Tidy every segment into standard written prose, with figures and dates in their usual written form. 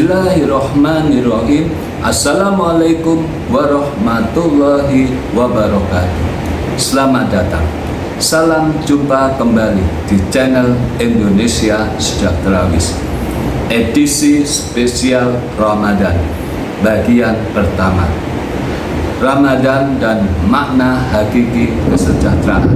Bismillahirrahmanirrahim. Assalamualaikum warahmatullahi wabarakatuh. Selamat datang. Salam jumpa kembali di channel Indonesia Sejahterawis. Edisi spesial Ramadan bagian pertama. Ramadan dan makna hakiki kesejahteraan.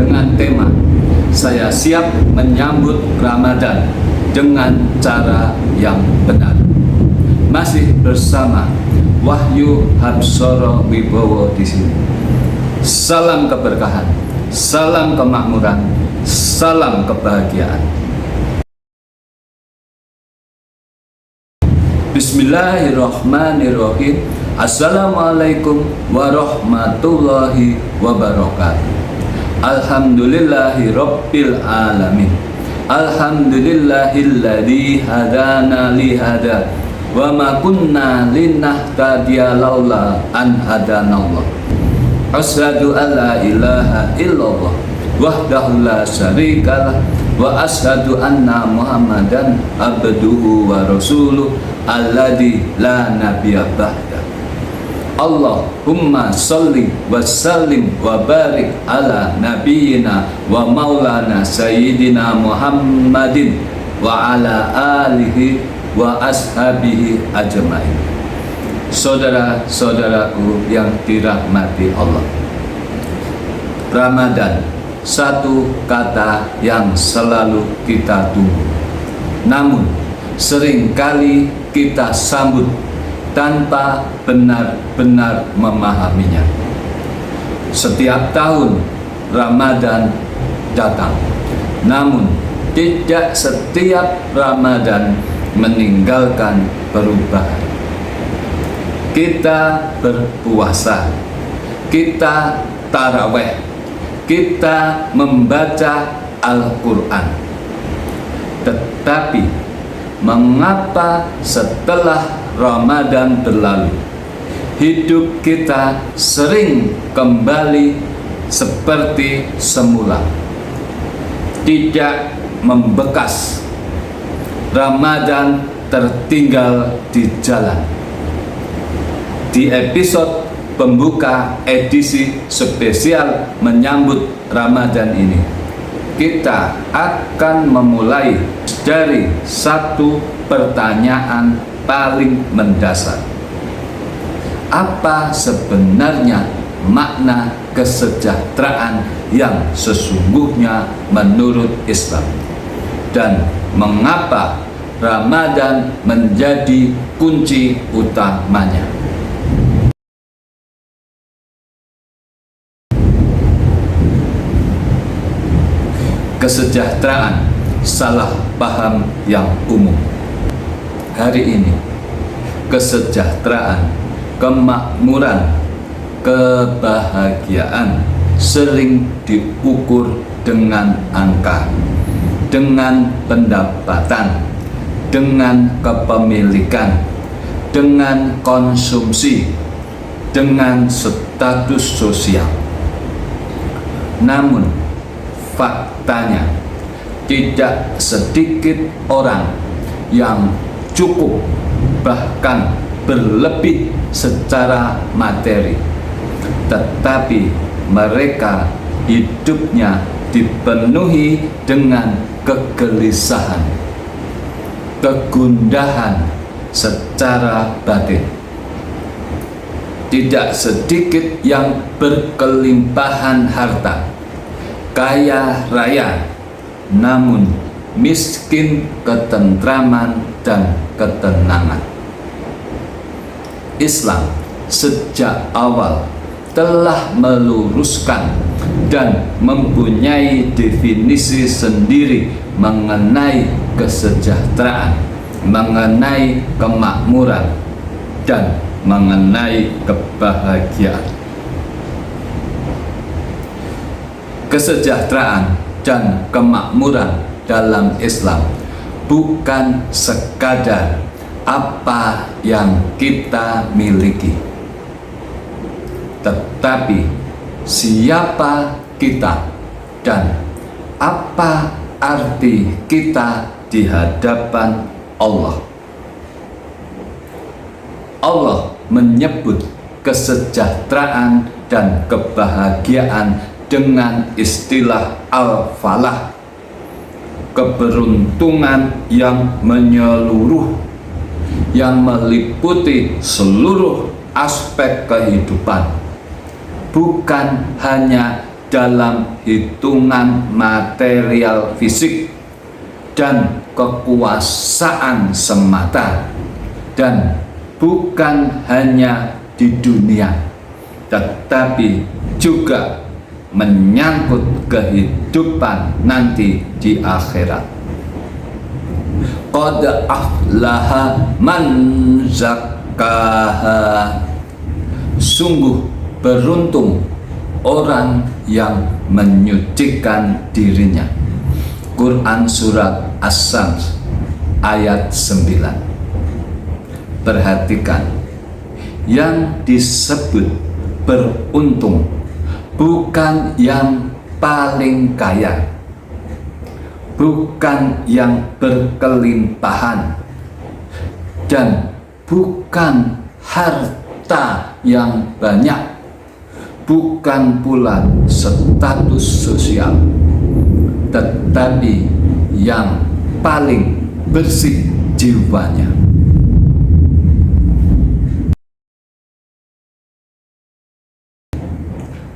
Dengan tema saya siap menyambut Ramadan dengan cara yang benar. Masih bersama Wahyu Habsoro Wibowo di sini. Salam keberkahan, salam kemakmuran, salam kebahagiaan. Bismillahirrahmanirrahim. Assalamualaikum warahmatullahi wabarakatuh. Alhamdulillahi rabbil alamin. Alhamdulillahilladzi hadana li hada wa ma kunna linahtadiya laula an hadanallah. Asyhadu an la ilaha illallah wahdahu la syarikalah wa asyhadu anna Muhammadan abduhu wa rasuluh alladzi la nabiyya ba'da. Allahumma sholli wa sallim wa barik ala nabiyyina wa maulana sayyidina Muhammadin wa ala alihi wa ashabihi ajmain. Saudara-saudaraku yang dirahmati Allah, Ramadan, satu kata yang selalu kita tunggu, namun seringkali kita sambut tanpa benar-benar memahaminya. Setiap tahun Ramadan datang, namun tidak setiap Ramadan meninggalkan perubahan. Kita berpuasa, kita taraweh, kita membaca Al-Quran. Tetapi mengapa setelah Ramadan berlalu, hidup kita sering kembali seperti semula, tidak membekas? Ramadan tertinggal di jalan. Di episode pembuka edisi spesial menyambut Ramadan ini, kita akan memulai dari satu pertanyaan paling mendasar. Apa sebenarnya makna kesejahteraan yang sesungguhnya menurut Islam? Dan mengapa Ramadan menjadi kunci utamanya? Kesejahteraan salah paham yang umum. Hari ini, kesejahteraan, kemakmuran, kebahagiaan sering diukur dengan angka, dengan pendapatan, dengan kepemilikan, dengan konsumsi, dengan status sosial. Namun faktanya, tidak sedikit orang yang cukup bahkan berlebih secara materi, tetapi mereka hidupnya dipenuhi dengan kegelisahan, kegundahan secara batin. Tidak sedikit yang berkelimpahan harta, kaya raya, namun miskin ketentraman dan ketenangan. Islam sejak awal telah meluruskan dan mempunyai definisi sendiri mengenai kesejahteraan, mengenai kemakmuran, dan mengenai kebahagiaan. Kesejahteraan dan kemakmuran dalam Islam bukan sekadar apa yang kita miliki, tetapi siapa kita dan apa arti kita di hadapan Allah. Allah menyebut kesejahteraan dan kebahagiaan dengan istilah al-falah, keberuntungan yang menyeluruh, yang meliputi seluruh aspek kehidupan, bukan hanya dalam hitungan material fisik dan kekuasaan semata, dan bukan hanya di dunia, tetapi juga menyangkut kehidupan nanti di akhirat. Qad aflaha man zakkaha. Sungguh beruntung orang yang menyucikan dirinya. Quran Surat As-Sams ayat 9. Perhatikan, yang disebut beruntung bukan yang paling kaya, bukan yang berkelimpahan, dan bukan harta yang banyak, bukan pula status sosial, tetapi yang paling bersih jiwanya.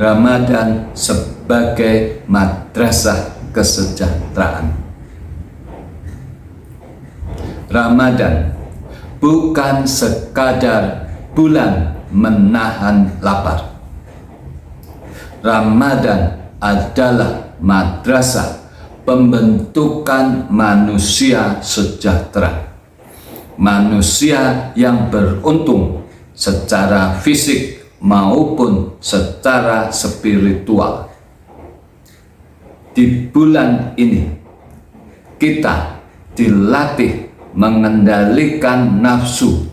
Ramadan sebagai madrasah kesejahteraan. Ramadan bukan sekadar bulan menahan lapar. Ramadan adalah madrasah pembentukan manusia sejahtera, manusia yang beruntung secara fisik maupun secara spiritual. Di bulan ini kita dilatih mengendalikan nafsu,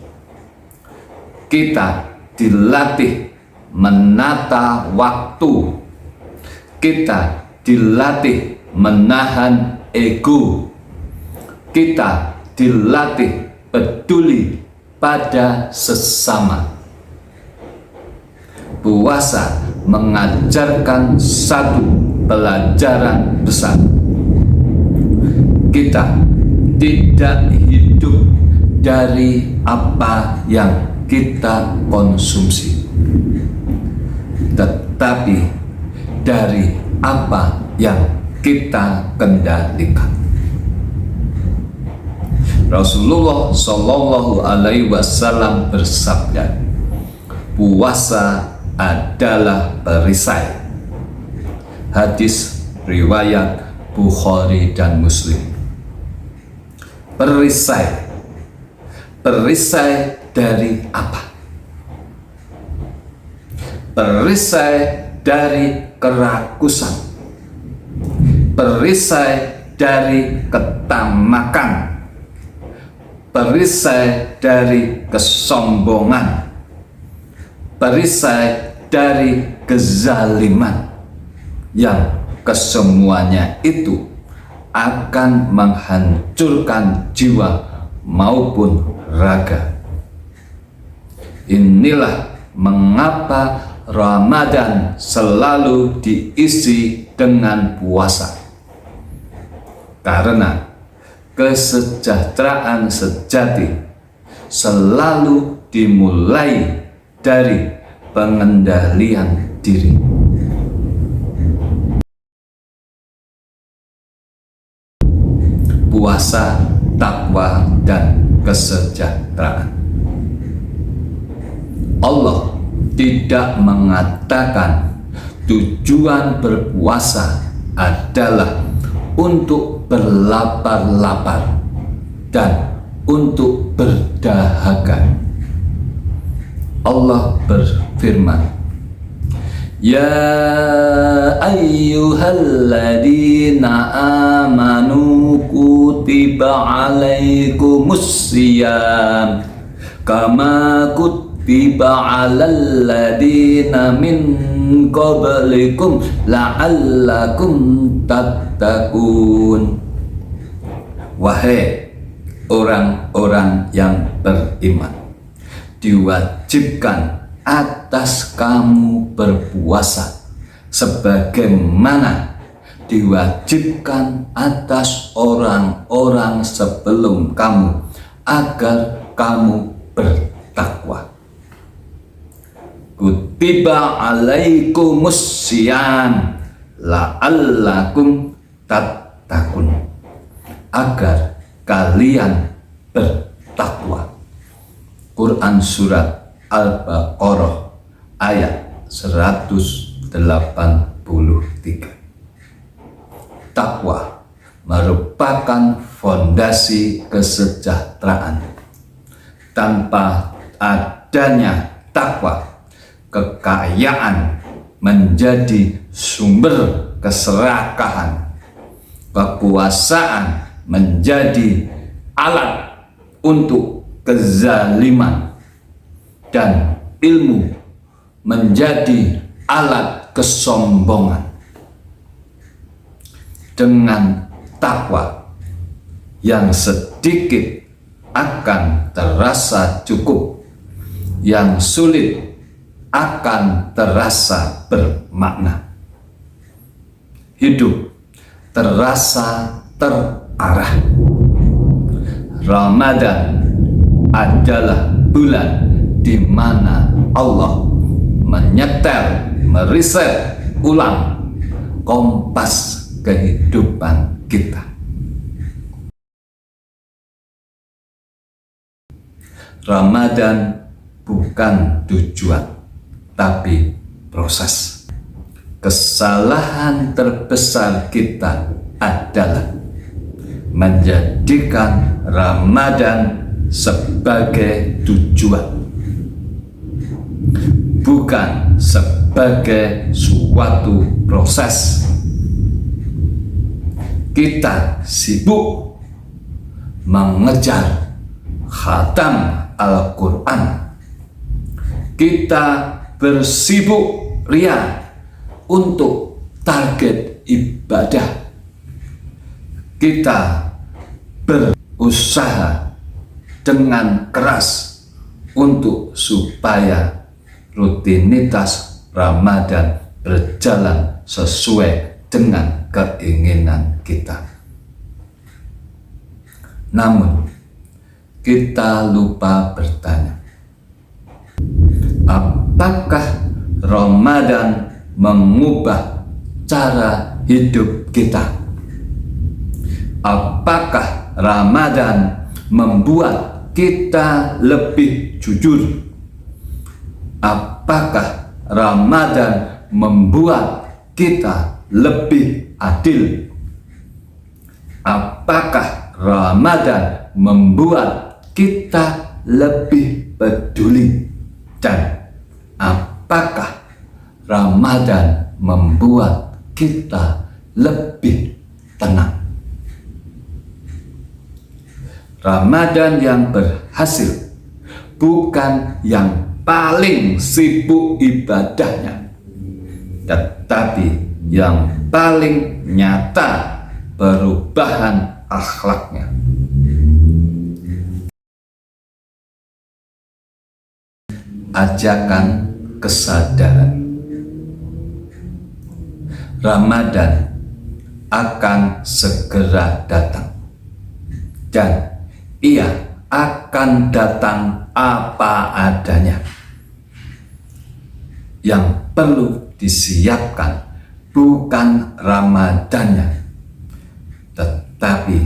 kita dilatih menata waktu, kita dilatih menahan ego, kita dilatih peduli pada sesama. Puasa mengajarkan satu pelajaran besar. Kita tidak hidup dari apa yang kita konsumsi, tetapi dari apa yang kita kendalikan. Rasulullah Shallallahu Alaihi Wasallam bersabda, puasa adalah perisai. Hadis riwayat Bukhari dan Muslim. Perisai. Perisai dari apa? Perisai dari kerakusan. Perisai dari ketamakan. Perisai dari kesombongan. Perisai dari kezaliman, yang kesemuanya itu akan menghancurkan jiwa maupun raga. Inilah mengapa Ramadan selalu diisi dengan puasa, karena kesejahteraan sejati selalu dimulai dari pengendalian diri. Puasa, takwa, dan kesejahteraan. Allah tidak mengatakan tujuan berpuasa adalah untuk berlapar-lapar dan untuk berdahaga. Allah berfirman, Ya ayyuhalladzina amanu kutiba alaikumusiyam kama kutiba alal ladzina min qablikum la'allakum tattaqun. Wahai orang-orang yang beriman, diwajibkan atas kamu berpuasa sebagaimana diwajibkan atas orang-orang sebelum kamu agar kamu bertakwa. Kutiba alaikumus syiyam la'allakum tattaqun, agar kalian bertakwa. Quran Surat Al-Baqarah ayat 183. Takwa merupakan fondasi kesejahteraan. Tanpa adanya takwa, kekayaan menjadi sumber keserakahan, kekuasaan menjadi alat untuk kezaliman, dan ilmu menjadi alat kesombongan. Dengan takwa, yang sedikit akan terasa cukup, yang sulit akan terasa bermakna. Hidup terasa terarah. Ramadan adalah bulan di mana Allah menyetel, meriset ulang kompas kehidupan kita. Ramadan bukan tujuan, tapi proses. Kesalahan terbesar kita adalah menjadikan Ramadan sebagai tujuan, bukan sebagai suatu proses. Kita sibuk mengejar khatam Al-Quran. Kita bersibuk ria untuk target ibadah. Kita berusaha dengan keras untuk supaya rutinitas Ramadan berjalan sesuai dengan keinginan kita. Namun, kita lupa bertanya, apakah Ramadan mengubah cara hidup kita? Apakah Ramadan membuat kita lebih jujur? Apakah Ramadan membuat kita lebih adil? Apakah Ramadan membuat kita lebih peduli? Dan apakah Ramadan membuat kita lebih tenang? Ramadan yang berhasil bukan yang paling sibuk ibadahnya, tetapi yang paling nyata perubahan akhlaknya. Ajakan kesadaran. Ramadan akan segera datang, dan ia akan datang apa adanya. Yang perlu disiapkan bukan Ramadannya, tetapi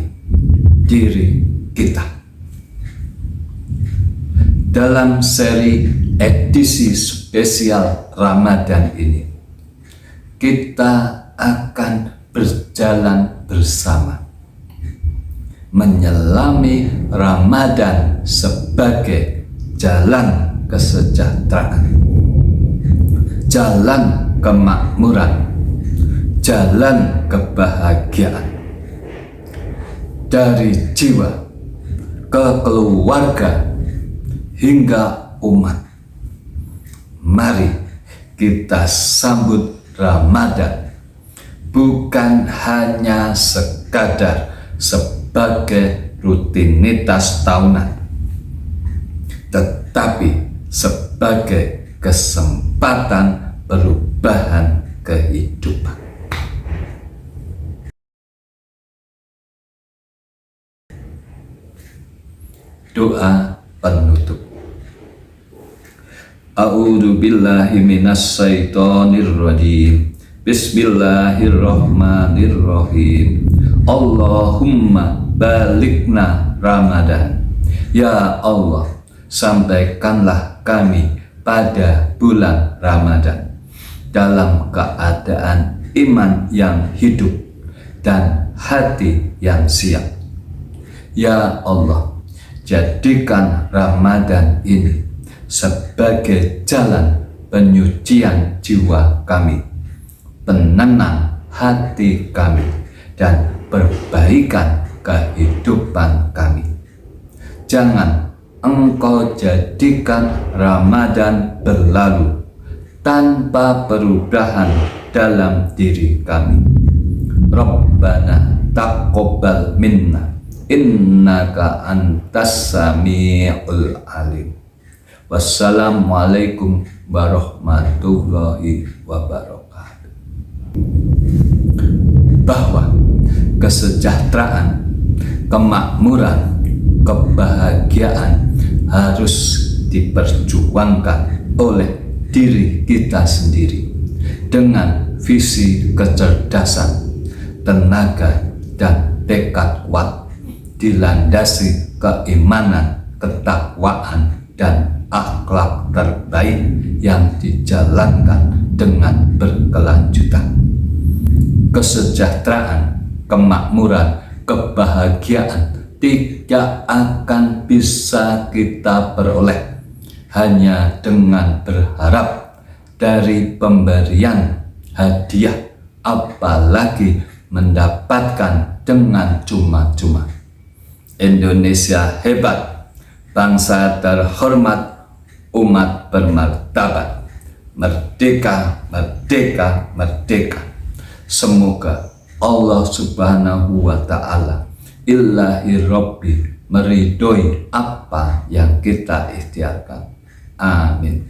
diri kita. Dalam seri edisi spesial Ramadan ini, kita akan berjalan bersama menyelami Ramadan sebagai jalan kesejahteraan, jalan kemakmuran, jalan kebahagiaan. Dari jiwa ke keluarga hingga umat, mari kita sambut Ramadan bukan hanya sekadar sebagai rutinitas tahunan, tetapi sebagai kesempatan perubahan kehidupan. Doa penutup. A'udzu billahi minasyaitonir rajim. Bismillahirrahmanirrahim. Allahumma balikna Ramadan. Ya Allah, sampaikanlah kami pada bulan Ramadan dalam keadaan iman yang hidup dan hati yang siap. Ya Allah, jadikan Ramadan ini sebagai jalan penyucian jiwa kami, penenang hati kami, dan perbaikan kehidupan kami. Jangan Engkau jadikan Ramadan berlalu tanpa perubahan dalam diri kami. Rabbana taqabbal minna innaka antas samiul alim. Wassalamualaikum warahmatullahi wabarakatuh. Bahwa kesejahteraan, kemakmuran, kebahagiaan harus diperjuangkan oleh diri kita sendiri dengan visi kecerdasan, tenaga, dan tekad kuat, dilandasi keimanan, ketakwaan, dan akhlak terbaik yang dijalankan dengan berkelanjutan. Kesejahteraan, kemakmuran, kebahagiaan tidak akan bisa kita peroleh hanya dengan berharap dari pemberian hadiah, apalagi mendapatkan dengan cuma-cuma. Indonesia hebat, bangsa terhormat, umat bermartabat, merdeka, merdeka, merdeka. Semoga Allah Subhanahu wa Ta'ala Ilahi Rabbi meridhoi apa yang kita ikhtiarkan. Amin.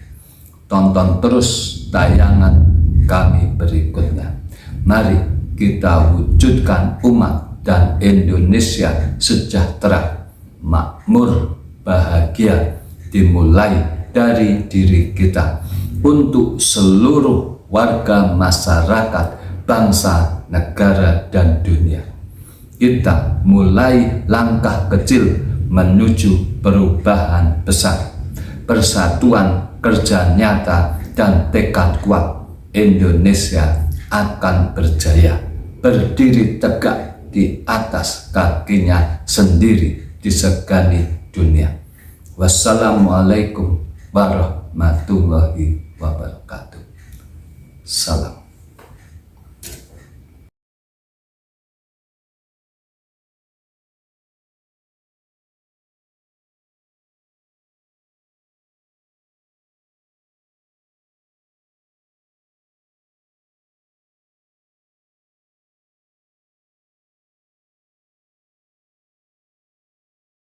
Tonton terus tayangan kami berikutnya. Mari kita wujudkan umat dan Indonesia sejahtera, makmur, bahagia, dimulai dari diri kita untuk seluruh warga masyarakat, bangsa, negara, dan dunia. Kita mulai langkah kecil menuju perubahan besar. Persatuan, kerja nyata, dan tekad kuat, Indonesia akan berjaya, berdiri tegak di atas kakinya sendiri, disegani dunia. Wassalamualaikum warahmatullahi wabarakatuh. Salam.